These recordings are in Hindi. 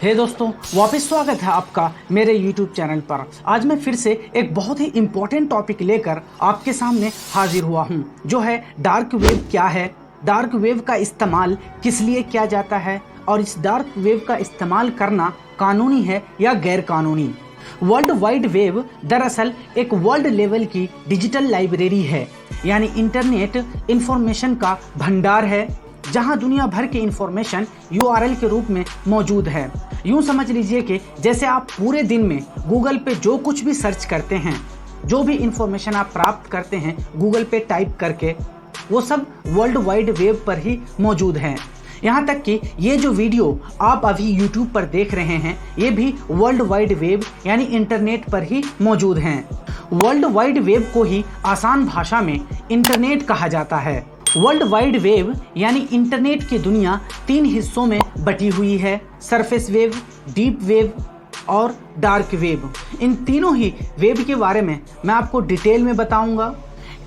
हे दोस्तों, वापस स्वागत है आपका मेरे YouTube चैनल पर। आज मैं फिर से एक बहुत ही इम्पोर्टेंट टॉपिक लेकर आपके सामने हाजिर हुआ हूं, जो है डार्क वेब क्या है, डार्क वेब का इस्तेमाल किस लिए किया जाता है और इस डार्क वेब का इस्तेमाल करना कानूनी है या गैर कानूनी। वर्ल्ड वाइड वेब दरअसल एक वर्ल्ड लेवल की डिजिटल लाइब्रेरी है, यानी इंटरनेट इंफॉर्मेशन का भंडार है, जहां दुनिया भर की इंफॉर्मेशन URL के रूप में मौजूद है। यूं समझ लीजिए कि जैसे आप पूरे दिन में गूगल पे जो कुछ भी सर्च करते हैं, जो भी इंफॉर्मेशन आप प्राप्त करते हैं गूगल पे टाइप करके, वो सब वर्ल्ड वाइड वेब पर ही मौजूद है। यहाँ तक कि ये जो वीडियो आप अभी YouTube पर देख रहे हैं, ये भी वर्ल्ड वाइड वेब यानी इंटरनेट पर ही मौजूद हैं। वर्ल्ड वाइड वेब को ही आसान भाषा में इंटरनेट कहा जाता है। वर्ल्ड वाइड वेब यानी इंटरनेट की दुनिया 3 हिस्सों में बटी हुई है: सरफेस वेब, डीप वेब और डार्क वेब। इन तीनों ही वेब के बारे में मैं आपको डिटेल में बताऊंगा।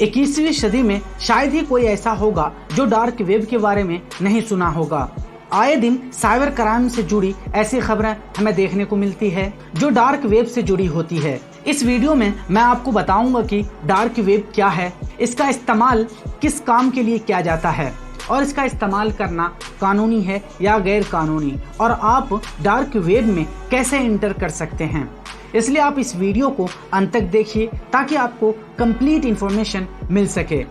21वीं सदी में शायद ही कोई ऐसा होगा जो डार्क वेब के बारे में नहीं सुना होगा। आए दिन साइबर क्राइम से जुड़ी ऐसी खबरें हमें देखने को मिलती है जो डार्क वेब से जुड़ी होती है। इस वीडियो में मैं आपको बताऊंगा कि डार्क वेब क्या है, इसका इस्तेमाल किस काम के लिए किया जाता है और इसका इस्तेमाल करना कानूनी है या गैर कानूनी, और आप डार्क वेब में कैसे इंटर कर सकते हैं। इसलिए आप इस वीडियो को अंत तक देखिए ताकि आपको कंप्लीट इंफॉर्मेशन मिल सके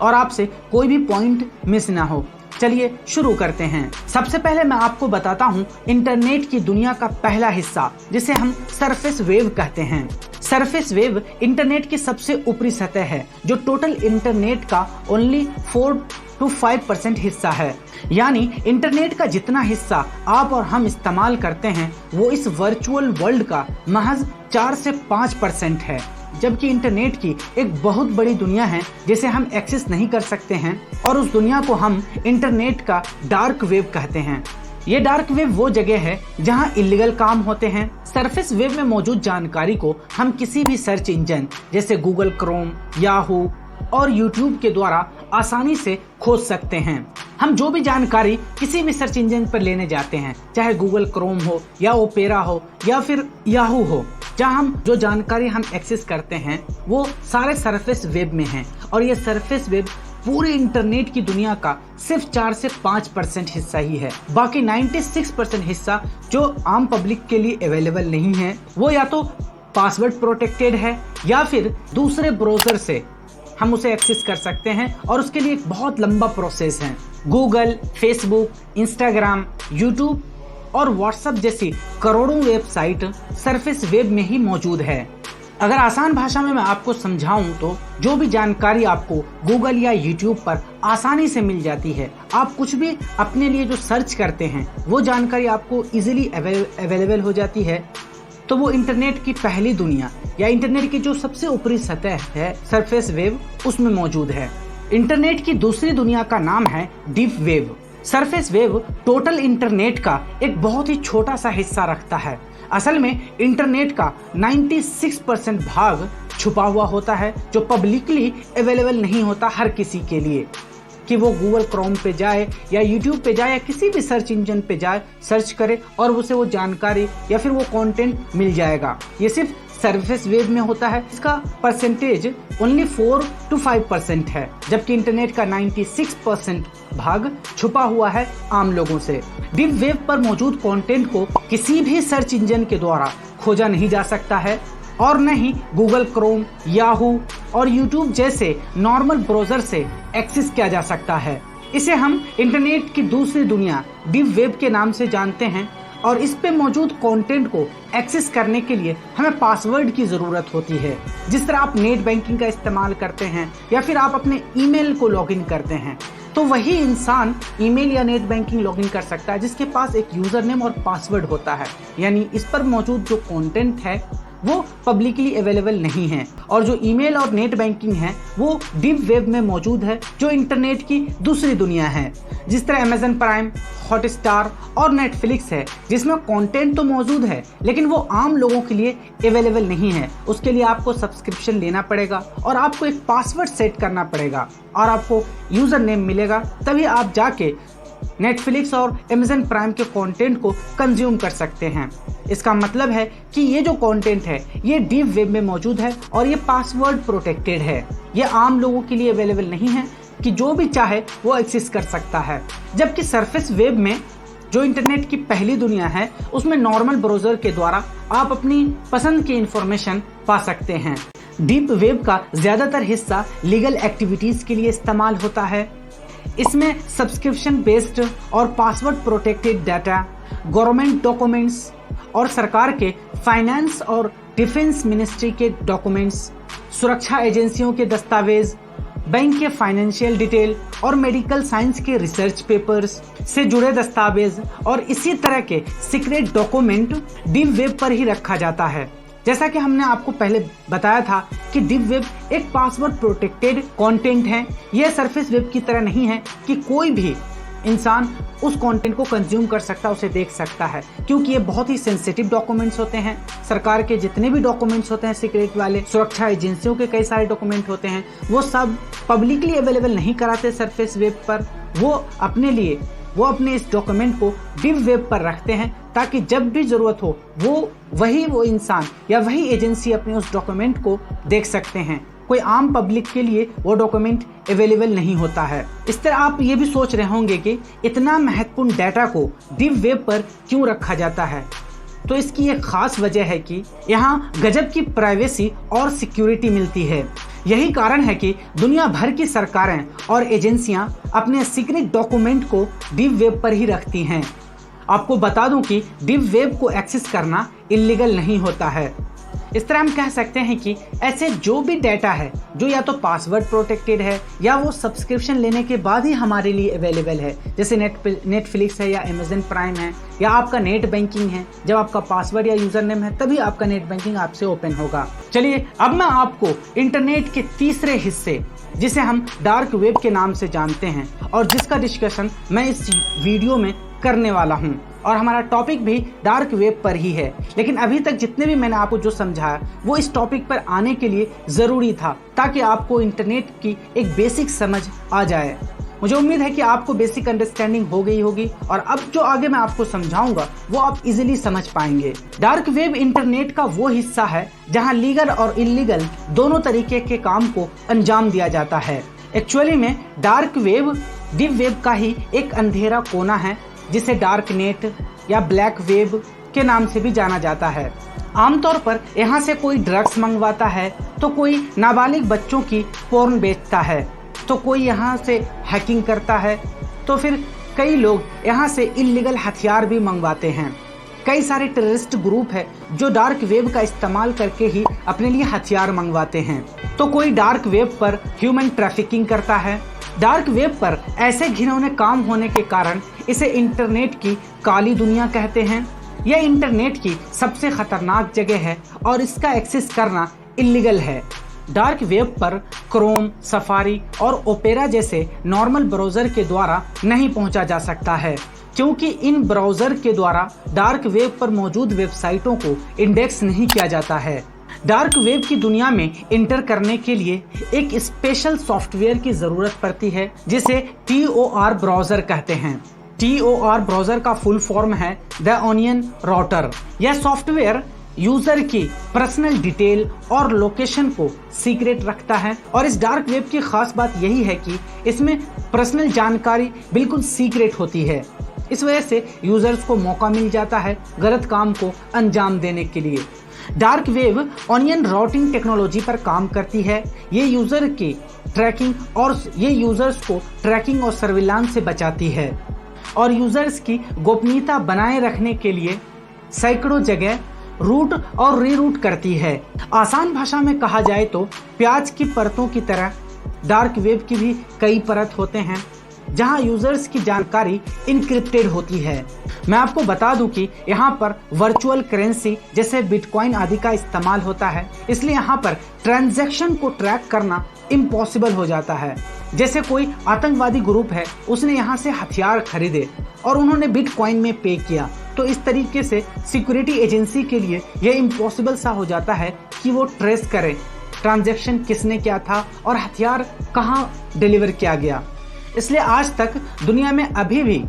और आपसे कोई भी पॉइंट मिस ना हो। चलिए शुरू करते हैं। सबसे पहले मैं आपको बताता हूं इंटरनेट की दुनिया का पहला हिस्सा, जिसे हम सरफेस वेब कहते हैं। सरफेस वेब इंटरनेट की सबसे ऊपरी सतह है, जो टोटल इंटरनेट का ओनली 4 to 5% हिस्सा है। यानी इंटरनेट का जितना हिस्सा आप और हम इस्तेमाल करते हैं वो इस वर्चुअल वर्ल्ड का महज 4 से 5% है, जबकि इंटरनेट की एक बहुत बड़ी दुनिया है जिसे हम एक्सेस नहीं कर सकते हैं, और उस दुनिया को हम इंटरनेट का डार्क वेब कहते हैं। ये डार्क वेब वो जगह है जहां इलीगल काम होते हैं। सरफेस वेब में मौजूद जानकारी को हम किसी भी सर्च इंजन जैसे गूगल क्रोम, याहू और यूट्यूब के द्वारा आसानी से खोज सकते हैं। हम जो भी जानकारी किसी भी सर्च इंजन पर लेने जाते हैं, चाहे गूगल क्रोम हो या ओपेरा हो या फिर याहू हो, जहां हम जो जानकारी हम एक्सेस करते हैं वो सारे सरफेस वेब में हैं, और ये सरफेस वेब पूरे इंटरनेट की दुनिया का सिर्फ 4 से 5% हिस्सा ही है। बाकी 96% हिस्सा जो आम पब्लिक के लिए अवेलेबल नहीं है, वो या तो पासवर्ड प्रोटेक्टेड है या फिर दूसरे ब्राउज़र से हम उसे एक्सेस कर सकते हैं, और उसके लिए एक बहुत लंबा प्रोसेस है। गूगल, फेसबुक, इंस्टाग्राम, यूट्यूब और व्हाट्सएप जैसी करोड़ों वेबसाइट सरफेस वेब में ही मौजूद है। अगर आसान भाषा में मैं आपको समझाऊं तो जो भी जानकारी आपको गूगल या यूट्यूब पर आसानी से मिल जाती है, आप कुछ भी अपने लिए जो सर्च करते हैं वो जानकारी आपको इजीली अवेलेबल हो जाती है, तो वो इंटरनेट की पहली दुनिया या इंटरनेट की जो सबसे ऊपरी सतह है सरफेस वेब, उसमें मौजूद है। इंटरनेट की दूसरी दुनिया का नाम है deep web. Surface web total internet का एक बहुत ही छोटा सा हिस्सा रखता है। असल में इंटरनेट का 96% भाग छुपा हुआ होता है, जो पब्लिकली अवेलेबल नहीं होता हर किसी के लिए, कि वो गूगल क्रोम पे जाए या यूट्यूब पे जाए या किसी भी सर्च इंजन पे जाए, सर्च करे और उसे वो जानकारी या फिर वो कंटेंट मिल जाएगा। ये सिर्फ सरफेस वेब में होता है। इसका परसेंटेज ओनली 4 to 5% है, जबकि इंटरनेट का 96% भाग छुपा हुआ है आम लोगों से। डीप वेब पर मौजूद कंटेंट को किसी भी सर्च इंजन के द्वारा खोजा नहीं जा सकता है, और न ही गूगल क्रोम, याहू और यूट्यूब जैसे नॉर्मल ब्राउज़र से एक्सेस किया जा सकता है। इसे हम इंटरनेट की दूसरी दुनिया डीप वेब के नाम से जानते हैं, और इस पे मौजूद कंटेंट को एक्सेस करने के लिए हमें पासवर्ड की ज़रूरत होती है। जिस तरह आप नेट बैंकिंग का इस्तेमाल करते हैं या फिर आप अपने ईमेल को लॉगिन करते हैं, तो वही इंसान ईमेल या नेट बैंकिंग लॉगिन कर सकता है जिसके पास एक यूज़र नेम और पासवर्ड होता है। यानी इस पर मौजूद जो कंटेंट है वो पब्लिकली अवेलेबल नहीं है, और जो ईमेल और नेट बैंकिंग है वो डीप वेब में मौजूद है, जो इंटरनेट की दूसरी दुनिया है। जिस तरह अमेजन प्राइम, हॉटस्टार और नेटफ्लिक्स है, जिसमें कंटेंट तो मौजूद है लेकिन वो आम लोगों के लिए अवेलेबल नहीं है। उसके लिए आपको सब्सक्रिप्शन लेना पड़ेगा और आपको एक पासवर्ड सेट करना पड़ेगा और आपको यूज़र नेम मिलेगा, तभी आप जाके नेटफ्लिक्स और अमेज़न प्राइम के कंटेंट को कंज्यूम कर सकते हैं। इसका मतलब है कि ये जो कंटेंट है ये डीप वेब में मौजूद है और ये पासवर्ड प्रोटेक्टेड है। ये आम लोगों के लिए अवेलेबल नहीं है कि जो भी चाहे वो एक्सेस कर सकता है। जबकि सरफेस वेब में, जो इंटरनेट की पहली दुनिया है, उसमें नॉर्मल ब्राउज़र के द्वारा आप अपनी पसंद की इंफॉर्मेशन पा सकते हैं। डीप वेब का ज़्यादातर हिस्सा लीगल एक्टिविटीज़ के लिए इस्तेमाल होता है। इसमें सब्सक्रिप्शन बेस्ड और password protected data, government documents और सरकार के फाइनेंस और डिफेंस मिनिस्ट्री के डॉक्यूमेंट्स, सुरक्षा एजेंसियों के दस्तावेज, बैंक के फाइनेंशियल डिटेल और मेडिकल साइंस के रिसर्च पेपर्स से जुड़े दस्तावेज और इसी तरह के सीक्रेट डॉक्यूमेंट डीप वेब पर ही रखा जाता है। जैसा कि हमने आपको पहले बताया था कि डीप वेब एक पासवर्ड प्रोटेक्टेड कंटेंट है। यह सरफेस वेब की तरह नहीं है कि कोई भी इंसान उस कंटेंट को कंज्यूम कर सकता, उसे देख सकता है, क्योंकि ये बहुत ही सेंसिटिव डॉक्यूमेंट्स होते हैं। सरकार के जितने भी डॉक्यूमेंट्स होते हैं सीक्रेट वाले, सुरक्षा एजेंसियों के कई सारे डॉक्यूमेंट होते हैं, वो सब पब्लिकली अवेलेबल नहीं कराते सरफेस वेब पर। वो अपने इस डॉक्यूमेंट को डीप वेब पर रखते हैं ताकि जब भी जरूरत हो वो इंसान या वही एजेंसी अपने उस डॉक्यूमेंट को देख सकते हैं। कोई आम पब्लिक के लिए वो डॉक्यूमेंट अवेलेबल नहीं होता है। इस तरह आप ये भी सोच रहे होंगे कि इतना महत्वपूर्ण डाटा को डीप वेब पर क्यों रखा जाता है। तो इसकी एक खास वजह है कि यहाँ गजब की प्राइवेसी और सिक्योरिटी मिलती है। यही कारण है कि दुनिया भर की सरकारें और एजेंसियां अपने सीक्रेट डॉक्यूमेंट को डीप वेब पर ही रखती हैं। आपको बता दूं कि डीप वेब को एक्सेस करना इल्लीगल नहीं होता है। इस तरह हम कह सकते हैं कि ऐसे जो भी डाटा है जो या तो पासवर्ड प्रोटेक्टेड है या वो सब्सक्रिप्शन लेने के बाद ही हमारे लिए अवेलेबल है, जैसे नेटफ्लिक्स है या अमेज़न प्राइम है या आपका नेट बैंकिंग है। जब आपका पासवर्ड या यूजर नेम है तभी आपका नेट बैंकिंग आपसे ओपन होगा। चलिए अब मैं आपको इंटरनेट के तीसरे हिस्से, जिसे हम डार्क वेब के नाम से जानते हैं और जिसका डिस्कशन मैं इस वीडियो में करने वाला हूं, और हमारा टॉपिक भी डार्क वेब पर ही है। लेकिन अभी तक जितने भी मैंने आपको जो समझाया वो इस टॉपिक पर आने के लिए ज़रूरी था, ताकि आपको इंटरनेट की एक बेसिक समझ आ जाए। मुझे उम्मीद है कि आपको बेसिक अंडरस्टैंडिंग हो गई होगी और अब जो आगे मैं आपको समझाऊंगा वो आप इजीली समझ पाएंगे। डार्क वेब इंटरनेट का वो हिस्सा है जहां लीगल और इल्लीगल दोनों तरीके के काम को अंजाम दिया जाता है। एक्चुअली में डार्क वेब डीप वेब का ही एक अंधेरा कोना है, जिसे डार्क नेट या ब्लैक वेब के नाम से भी जाना जाता है। आमतौर पर यहाँ से कोई ड्रग्स मंगवाता है, तो कोई नाबालिग बच्चों की पोर्न बेचता है, तो कोई यहाँ से हैकिंग करता है, तो फिर कई लोग यहाँ से इल्लीगल हथियार भी मंगवाते हैं। कई सारे टेररिस्ट ग्रुप है जो डार्क वेब का इस्तेमाल करके ही अपने लिए हथियार मंगवाते हैं। तो कोई डार्क वेब पर ह्यूमन ट्रैफिकिंग करता है। डार्क वेब पर ऐसे घिनौने काम होने के कारण इसे इंटरनेट की काली दुनिया कहते हैं। यह इंटरनेट की सबसे खतरनाक जगह है और इसका एक्सेस करना इल्लीगल है। डार्क वेब पर क्रोम, सफारी और ओपेरा जैसे नॉर्मल ब्राउज़र के द्वारा नहीं पहुंचा जा सकता है, क्योंकि इन ब्राउज़र के द्वारा डार्क वेब पर मौजूद वेबसाइटों को इंडेक्स नहीं किया जाता है। डार्क वेब की दुनिया में इंटर करने के लिए एक स्पेशल सॉफ्टवेयर की जरूरत पड़ती है, जिसे TOR ब्राउज़र कहते हैं। TOR ब्राउज़र का फुल फॉर्म है द ओनियन राउटर। यह सॉफ्टवेयर यूजर की पर्सनल डिटेल और लोकेशन को सीक्रेट रखता है, और इस डार्क वेब की खास बात यही है कि इसमें पर्सनल जानकारी बिल्कुल सीक्रेट होती है। इस वजह से यूजर्स को मौका मिल जाता है गलत काम को अंजाम देने के लिए। Dark web onion routing technology पर काम करती है। ये यूजर्स को ट्रैकिंग और सर्विलांस से बचाती है और यूजर्स की गोपनीयता बनाए रखने के लिए सैकड़ों जगह रूट और रीरूट करती है। आसान भाषा में कहा जाए तो प्याज की परतों की तरह डार्क वेब की भी कई परत होते हैं, जहां यूजर्स की जानकारी इनक्रिप्टेड होती है। मैं आपको बता दूं कि यहाँ पर वर्चुअल करेंसी जैसे बिटकॉइन आदि का इस्तेमाल होता है, इसलिए यहाँ पर ट्रांजैक्शन को ट्रैक करना इम्पॉसिबल हो जाता है। जैसे कोई आतंकवादी ग्रुप है, उसने यहाँ से हथियार खरीदे और उन्होंने बिटकॉइन में पे किया, तो इस तरीके से सिक्योरिटी एजेंसी के लिए यह इम्पॉसिबल सा हो जाता है कि वो ट्रेस करे ट्रांजैक्शन किसने किया था और हथियार कहाँ डिलीवर किया गया। इसलिए आज तक दुनिया में अभी भी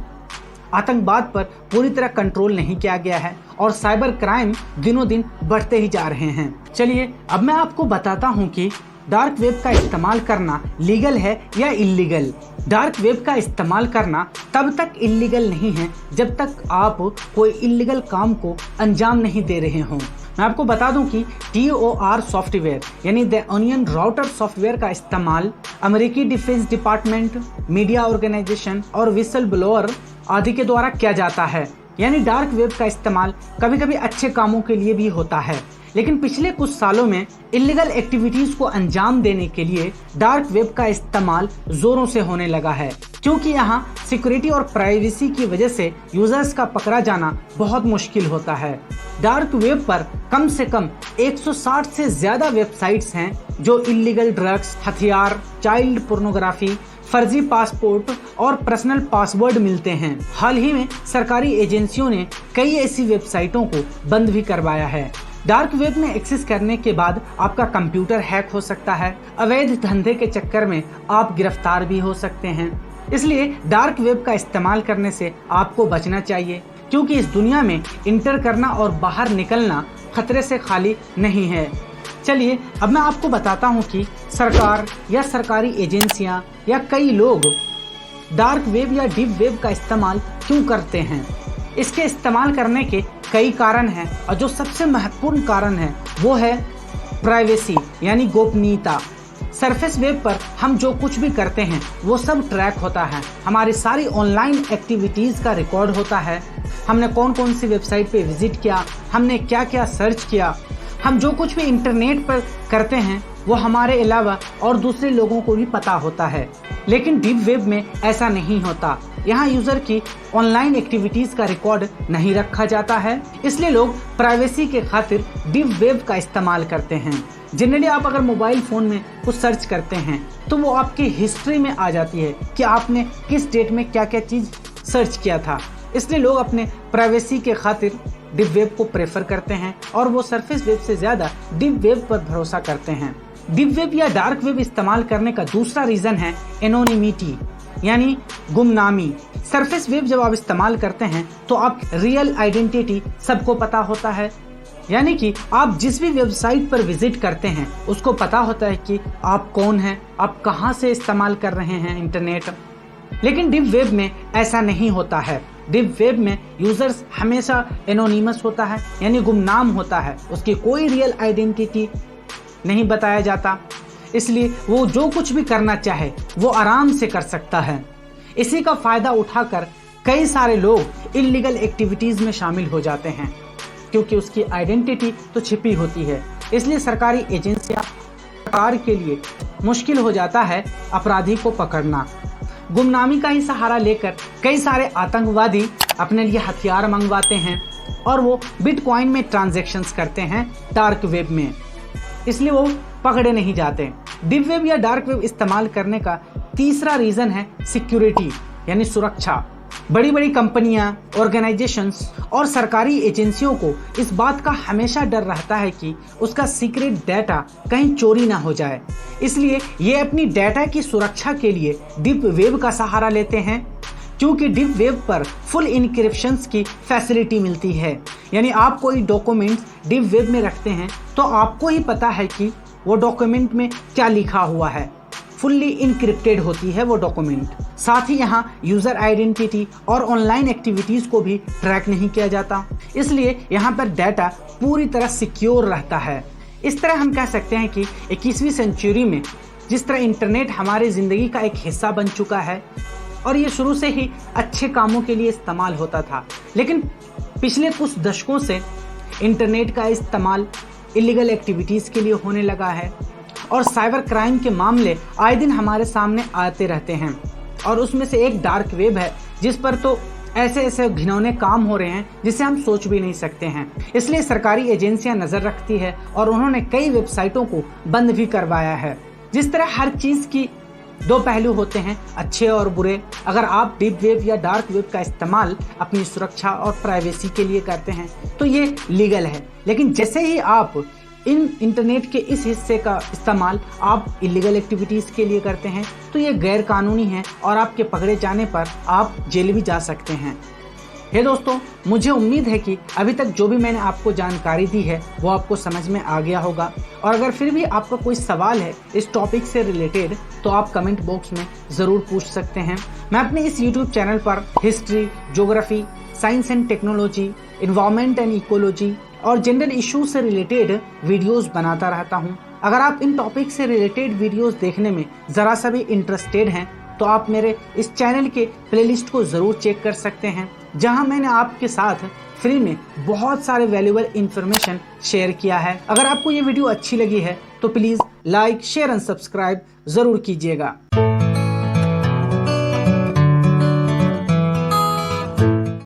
आतंकवाद पर पूरी तरह कंट्रोल नहीं किया गया है और साइबर क्राइम दिनों दिन बढ़ते ही जा रहे हैं। चलिए अब मैं आपको बताता हूं कि डार्क वेब का इस्तेमाल करना लीगल है या इल्लीगल। डार्क वेब का इस्तेमाल करना तब तक इल्लीगल नहीं है जब तक आप कोई इल्लीगल काम को अंजाम नहीं दे रहे हों। मैं आपको बता दूं कि TOR सॉफ्टवेयर यानी द ओनियन राउटर सॉफ्टवेयर का इस्तेमाल अमेरिकी डिफेंस डिपार्टमेंट, मीडिया ऑर्गेनाइजेशन और विसल ब्लोअर आदि के द्वारा किया जाता है। यानी डार्क वेब का इस्तेमाल कभी कभी अच्छे कामों के लिए भी होता है, लेकिन पिछले कुछ सालों में इलीगल एक्टिविटीज को अंजाम देने के लिए डार्क वेब का इस्तेमाल जोरों से होने लगा है, क्योंकि यहाँ सिक्योरिटी और प्राइवेसी की वजह से यूजर्स का पकड़ा जाना बहुत मुश्किल होता है। डार्क वेब पर कम से कम 160 से ज्यादा वेबसाइट्स हैं जो इलीगल ड्रग्स, हथियार, चाइल्ड पोर्नोग्राफी, फर्जी पासपोर्ट और पर्सनल पासवर्ड मिलते हैं। हाल ही में सरकारी एजेंसियों ने कई ऐसी वेबसाइटों को बंद भी करवाया है। डार्क वेब में एक्सेस करने के बाद आपका कंप्यूटर हैक हो सकता है, अवैध धंधे के चक्कर में आप गिरफ्तार भी हो सकते हैं। इसलिए डार्क वेब का इस्तेमाल करने से आपको बचना चाहिए, क्योंकि इस दुनिया में इंटर करना और बाहर निकलना खतरे से खाली नहीं है। चलिए अब मैं आपको बताता हूँ कि सरकार या सरकारी एजेंसियाँ या कई लोग डार्क वेब या डीप वेब का इस्तेमाल क्यों करते हैं। इसके इस्तेमाल करने के कई कारण हैं और जो सबसे महत्वपूर्ण कारण है वो है प्राइवेसी यानी गोपनीयता। सरफेस वेब पर हम जो कुछ भी करते हैं वो सब ट्रैक होता है। हमारी सारी ऑनलाइन एक्टिविटीज़ का रिकॉर्ड होता है। हमने कौन कौन सी वेबसाइट पे विजिट किया, हमने क्या क्या सर्च किया, हम जो कुछ भी इंटरनेट पर करते हैं वो हमारे अलावा और दूसरे लोगों को भी पता होता है। लेकिन डीप वेब में ऐसा नहीं होता। यहाँ यूजर की ऑनलाइन एक्टिविटीज का रिकॉर्ड नहीं रखा जाता है, इसलिए लोग प्राइवेसी के खातिर डीप वेब का इस्तेमाल करते हैं। जनरली आप अगर मोबाइल फोन में कुछ सर्च करते हैं तो वो आपकी हिस्ट्री में आ जाती है कि आपने किस डेट में क्या क्या चीज सर्च किया था। इसलिए लोग अपने प्राइवेसी के खातिर डीप वेब को प्रेफर करते हैं और वो सरफेस वेब से ज्यादा डीप वेब पर भरोसा करते हैं। डीप वेब या डार्क वेब इस्तेमाल करने का दूसरा रीजन है एनोनिमिटी यानी गुमनामी। सरफेस वेब जब आप इस्तेमाल करते हैं तो आप रियल आइडेंटिटी सबको पता होता है, यानी कि आप जिस भी वेबसाइट पर विजिट करते हैं उसको पता होता है कि आप कौन हैं, आप कहां से इस्तेमाल कर रहे हैं इंटरनेट। लेकिन डीप वेब में ऐसा नहीं होता है। डीप वेब में यूजर्स हमेशा एनोनिमस होता है यानी गुमनाम होता है, उसकी कोई रियल आइडेंटिटी नहीं बताया जाता, इसलिए वो जो कुछ भी करना चाहे वो आराम से कर सकता है। इसी का फायदा उठाकर कई सारे लोग इल्लीगल एक्टिविटीज में शामिल हो जाते हैं, क्योंकि उसकी आइडेंटिटी तो छिपी होती है। इसलिए सरकारी एजेंसियां सरकार के लिए मुश्किल हो जाता है अपराधी को पकड़ना। गुमनामी का ही सहारा लेकर कई सारे आतंकवादी अपने लिए हथियार मंगवाते हैं और वो बिटकॉइन में ट्रांजैक्शंस करते हैं डार्क वेब में, इसलिए वो पकड़े नहीं जाते। डीप वेब या डार्क वेब इस्तेमाल करने का तीसरा रीजन है सिक्योरिटी यानी सुरक्षा। बड़ी बड़ी कंपनियां, ऑर्गेनाइजेशंस और सरकारी एजेंसियों को इस बात का हमेशा डर रहता है कि उसका सीक्रेट डाटा कहीं चोरी ना हो जाए, इसलिए ये अपनी डाटा की सुरक्षा के लिए डीप वेब का सहारा लेते हैं। क्योंकि डीप वेब पर फुल इनक्रिप्शंस की फैसिलिटी मिलती है, यानी आप कोई डॉक्यूमेंट्स डीप वेब में रखते हैं तो आपको ही पता है कि वो डॉक्यूमेंट में क्या लिखा हुआ है। फुल्ली इनक्रिप्टेड होती है वो डॉक्यूमेंट। साथ ही यहाँ यूजर आइडेंटिटी और ऑनलाइन एक्टिविटीज को भी ट्रैक नहीं किया जाता, इसलिए यहाँ पर डाटा पूरी तरह सिक्योर रहता है। इस तरह हम कह सकते हैं कि 21वीं सेंचुरी में जिस तरह इंटरनेट हमारी जिंदगी का एक हिस्सा बन चुका है और ये शुरू से ही अच्छे कामों के लिए इस्तेमाल होता था, लेकिन पिछले कुछ दशकों से इंटरनेट का इस्तेमाल इलीगल एक्टिविटीज के लिए होने लगा है और साइबर क्राइम के मामले आए दिन हमारे सामने आते रहते हैं। और उसमें से एक डार्क वेब है जिस पर तो ऐसे ऐसे घिनौने काम हो रहे हैं जिसे हम सोच भी नहीं सकते हैं। इसलिए सरकारी एजेंसियां नजर रखती है और उन्होंने कई वेबसाइटों को बंद भी करवाया है। जिस तरह हर चीज की दो पहलू होते हैं, अच्छे और बुरे। अगर आप डीप वेब या डार्क वेब का इस्तेमाल अपनी सुरक्षा और प्राइवेसी के लिए करते हैं तो ये लीगल है, लेकिन जैसे ही आप इन इंटरनेट के इस हिस्से का इस्तेमाल आप इलीगल एक्टिविटीज़ के लिए करते हैं तो ये गैर कानूनी है और आपके पकड़े जाने पर आप जेल भी जा सकते हैं। हे दोस्तों, मुझे उम्मीद है कि अभी तक जो भी मैंने आपको जानकारी दी है वो आपको समझ में आ गया होगा, और अगर फिर भी आपका कोई सवाल है इस टॉपिक से रिलेटेड तो आप कमेंट बॉक्स में ज़रूर पूछ सकते हैं। मैं अपने इस यूट्यूब चैनल पर history, geography, science and technology, environment and ecology और जेंडर इश्यूज से रिलेटेड वीडियोस बनाता रहता हूं। अगर आप इन टॉपिक से रिलेटेड वीडियोस देखने में ज़रा सा भी इंटरेस्टेड हैं तो आप मेरे इस चैनल के प्लेलिस्ट को ज़रूर चेक कर सकते हैं, जहां मैंने आपके साथ फ्री में बहुत सारे वैल्यूएबल इंफॉर्मेशन शेयर किया है। अगर आपको ये वीडियो अच्छी लगी है तो please like, share and subscribe ज़रूर कीजिएगा।